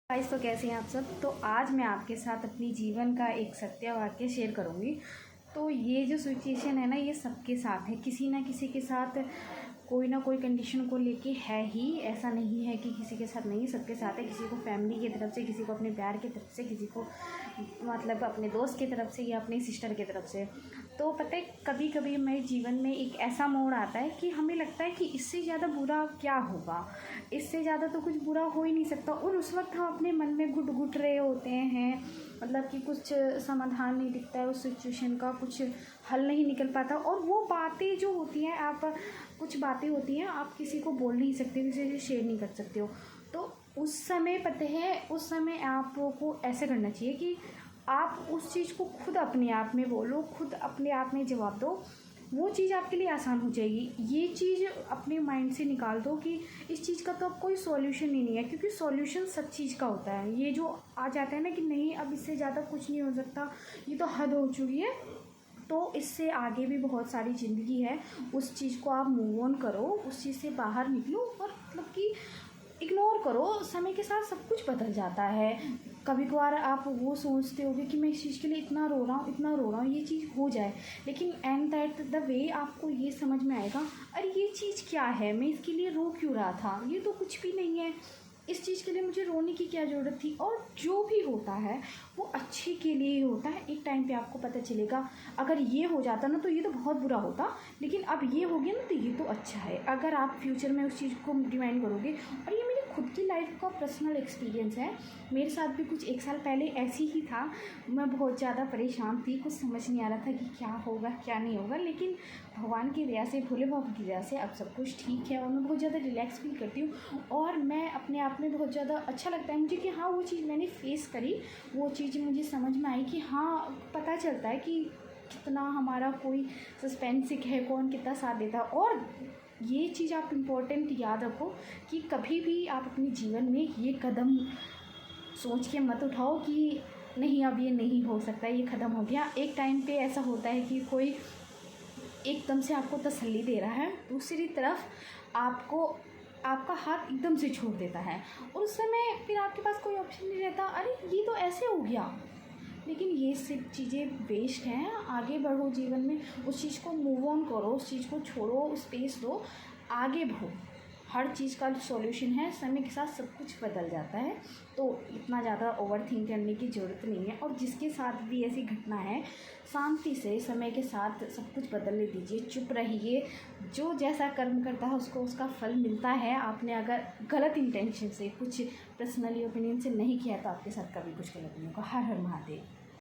Guys, तो कैसे हैं आप सब। तो आज मैं आपके साथ अपनी जीवन का एक सत्य वाक्य शेयर करूंगी। तो ये जो सिचुएशन है ना, ये सबके साथ है, किसी ना किसी के साथ कोई ना कोई कंडीशन को लेके है ही। ऐसा नहीं है कि किसी के साथ नहीं, सबके साथ है। किसी को फैमिली की तरफ से, किसी को अपने प्यार की तरफ से, किसी को मतलब अपने दोस्त की तरफ से या अपनी सिस्टर की तरफ से। तो पता है, कभी कभी मेरे जीवन में एक ऐसा मोड़ आता है कि हमें लगता है कि इससे ज़्यादा बुरा क्या होगा, इससे ज़्यादा तो कुछ बुरा हो ही नहीं सकता। और उस वक्त हम अपने मन में घुट घुट रहे होते हैं, मतलब कि कुछ समाधान नहीं दिखता है उस सिचुएशन का, कुछ हल नहीं निकल पाता। और वो बातें जो होती हैं, आप कुछ बातें होती हैं आप किसी को बोल नहीं सकते, किसी से शेयर नहीं कर सकते हो। तो उस समय पता है, उस समय आपको ऐसे करना चाहिए कि आप उस चीज़ को खुद अपने आप में बोलो, खुद अपने आप में जवाब दो। वो चीज़ आपके लिए आसान हो जाएगी। ये चीज़ अपने माइंड से निकाल दो कि इस चीज़ का तो अब कोई सॉल्यूशन ही नहीं है, क्योंकि सॉल्यूशन सब चीज़ का होता है। ये जो आ जाता है ना कि नहीं, अब इससे ज़्यादा कुछ नहीं हो सकता, ये तो हद हो चुकी है, तो इससे आगे भी बहुत सारी ज़िंदगी है। उस चीज़ को आप मूव ऑन करो, उस चीज़ से बाहर निकलो, और मतलब कि इग्नोर करो। समय के साथ सब कुछ बदल जाता है। कभी कभार आप वो सोचते होगे कि मैं इस चीज़ के लिए इतना रो रहा हूँ, इतना रो रहा हूँ, ये चीज़ हो जाए, लेकिन एंड दैट द वे आपको ये समझ में आएगा, अरे ये चीज़ क्या है, मैं इसके लिए रो क्यों रहा था, ये तो कुछ भी नहीं है, इस चीज़ के लिए मुझे रोने की क्या ज़रूरत थी। और जो भी होता है वो अच्छे के लिए ही होता है। एक टाइम पे आपको पता चलेगा, अगर ये हो जाता ना तो ये तो बहुत बुरा होता, लेकिन अब ये हो गया ना तो ये तो अच्छा है। अगर आप फ्यूचर में उस चीज़ को रिमाइंड करोगे। और ये मेरी खुद की लाइफ का पर्सनल एक्सपीरियंस है। मेरे साथ भी कुछ 1 साल पहले ऐसी ही था। मैं बहुत ज़्यादा परेशान थी, कुछ समझ नहीं आ रहा था कि क्या होगा क्या नहीं होगा, लेकिन भगवान की दया से, भोले बाबा की दया से अब सब कुछ ठीक है। और मैं बहुत ज़्यादा रिलैक्स फील करती हूँ, और मैं अपने आप में बहुत ज़्यादा अच्छा लगता है मुझे कि हाँ, वो चीज़ मैंने फेस करी, वो चीज़ मुझे समझ में आई कि हाँ, पता चलता है कि कितना हमारा कोई सस्पेंसिक है, कौन कितना साथ देता है। और ये चीज़ आप इम्पोर्टेंट याद रखो कि कभी भी आप अपने जीवन में ये कदम सोच के मत उठाओ कि नहीं, अब ये नहीं हो सकता, ये ख़त्म हो गया। एक टाइम पे ऐसा होता है कि कोई एकदम से आपको तसल्ली दे रहा है, दूसरी तरफ आपको आपका हाथ एकदम से छोड़ देता है, और उस समय फिर आपके पास कोई ऑप्शन नहीं रहता, अरे ये तो ऐसे हो गया। लेकिन ये सब चीज़ें वेस्ट हैं। आगे बढ़ो जीवन में, उस चीज़ को मूव ऑन करो, उस चीज़ को छोड़ो, स्पेस दो, आगे बढ़ो। हर चीज़ का सॉल्यूशन है, समय के साथ सब कुछ बदल जाता है, तो इतना ज़्यादा ओवर थिंक करने की ज़रूरत नहीं है। और जिसके साथ भी ऐसी घटना है, शांति से समय के साथ सब कुछ बदलने दीजिए, चुप रहिए। जो जैसा कर्म करता है उसको उसका फल मिलता है। आपने अगर गलत इंटेंशन से, कुछ पर्सनली ओपिनियन से नहीं किया, तो आपके साथ कभी कुछ गलत नहीं होगा। हर हर महादेव।